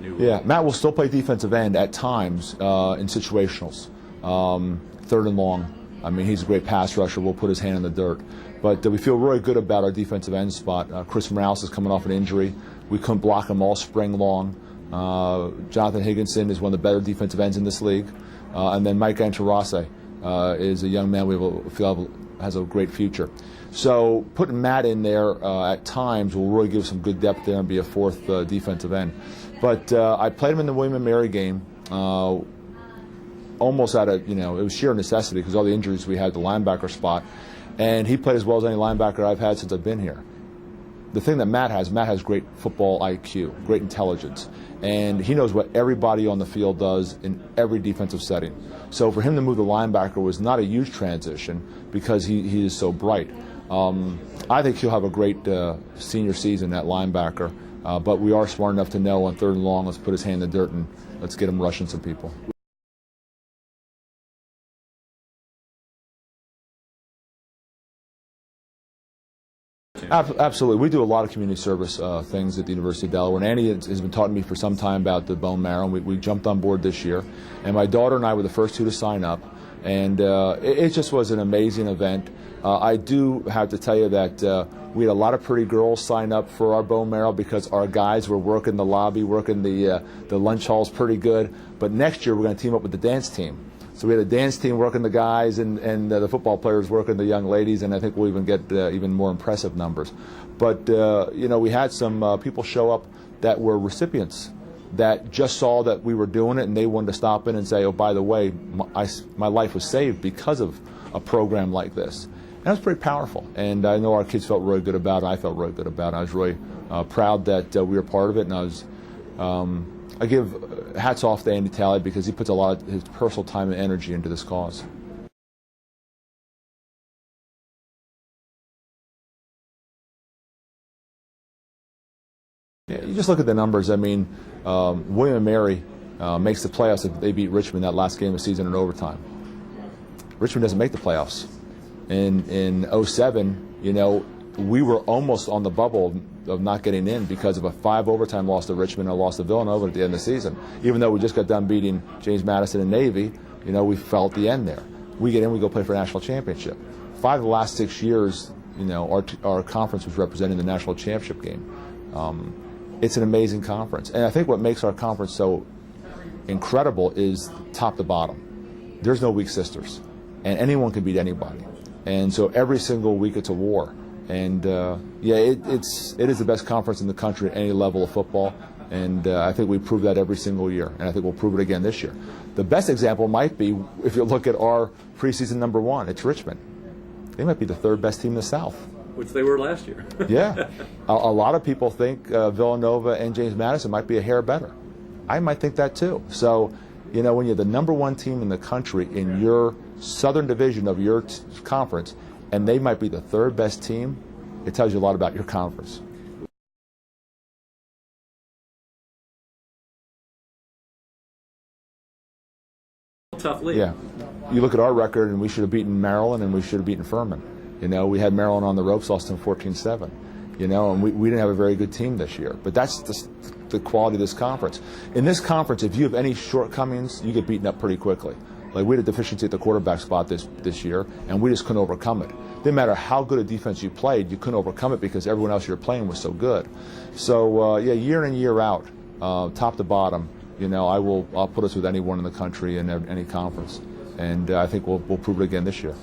new. Yeah, Matt will still play defensive end at times in situationals, third and long. I mean, he's a great pass rusher. We'll put his hand in the dirt. But we feel really good about our defensive end spot. Chris Morales is coming off an injury. We couldn't block him all spring long. Jonathan Higginson is one of the better defensive ends in this league. And then Mike Antarase is a young man we feel has a great future. So putting Matt in there at times will really give some good depth there and be a fourth defensive end. But I played him in the William & Mary game almost out of, it was sheer necessity because all the injuries we had at the linebacker spot. And he played as well as any linebacker I've had since I've been here. The thing that Matt has great football IQ, great intelligence, and he knows what everybody on the field does in every defensive setting. So for him to move the linebacker was not a huge transition because he is so bright. I think he'll have a great senior season at linebacker, but we are smart enough to know on third and long, let's put his hand in the dirt and let's get him rushing some people. Absolutely. We do a lot of community service things at the University of Delaware. And Annie has been talking to me for some time about the bone marrow. And we jumped on board this year. And my daughter and I were the first two to sign up. And it just was an amazing event. I do have to tell you that we had a lot of pretty girls sign up for our bone marrow because our guys were working the lobby, working the lunch halls pretty good. But next year we're going to team up with the dance team. So we had a dance team working the guys and the football players working the young ladies, and I think we'll even get even more impressive numbers. But, we had some people show up that were recipients that just saw that we were doing it, and they wanted to stop in and say, oh, by the way, my life was saved because of a program like this. And it was pretty powerful, and I know our kids felt really good about it. I felt really good about it. I was really proud that we were part of it, and I was I give hats off to Andy Talley because he puts a lot of his personal time and energy into this cause. Yeah, you just look at the numbers. I mean, William & Mary makes the playoffs if they beat Richmond that last game of the season in overtime. Richmond doesn't make the playoffs. In 2007, we were almost on the bubble of not getting in because of a 5 overtime loss to Richmond and a loss to Villanova at the end of the season. Even though we just got done beating James Madison and Navy, we fell at the end there. We get in, we go play for a national championship. 5 of the last 6 years, our conference was representing the national championship game. It's an amazing conference. And I think what makes our conference so incredible is top to bottom. There's no weak sisters. And anyone can beat anybody. And so every single week it's a war. And it is the best conference in the country at any level of football, and I think we prove that every single year, and I think we'll prove it again this year. The best example might be if you look at our preseason number 1, it's Richmond. They might be the 3rd best team in the South. Which they were last year. Yeah. A lot of people think Villanova and James Madison might be a hair better. I might think that too. So, when you're the number 1 team in the country in your Southern Division of your conference, and they might be the 3rd best team, it tells you a lot about your conference. Tough league. Yeah. You look at our record, and we should have beaten Maryland, and we should have beaten Furman. We had Maryland on the ropes, lost them 14-7. And we didn't have a very good team this year. But that's the quality of this conference. In this conference, if you have any shortcomings, you get beaten up pretty quickly. Like we had a deficiency at the quarterback spot this year, and we just couldn't overcome it. Didn't matter how good a defense you played, you couldn't overcome it because everyone else you were playing was so good. So year in and year out, top to bottom, I'll put us with anyone in the country in any conference, and I think we'll prove it again this year.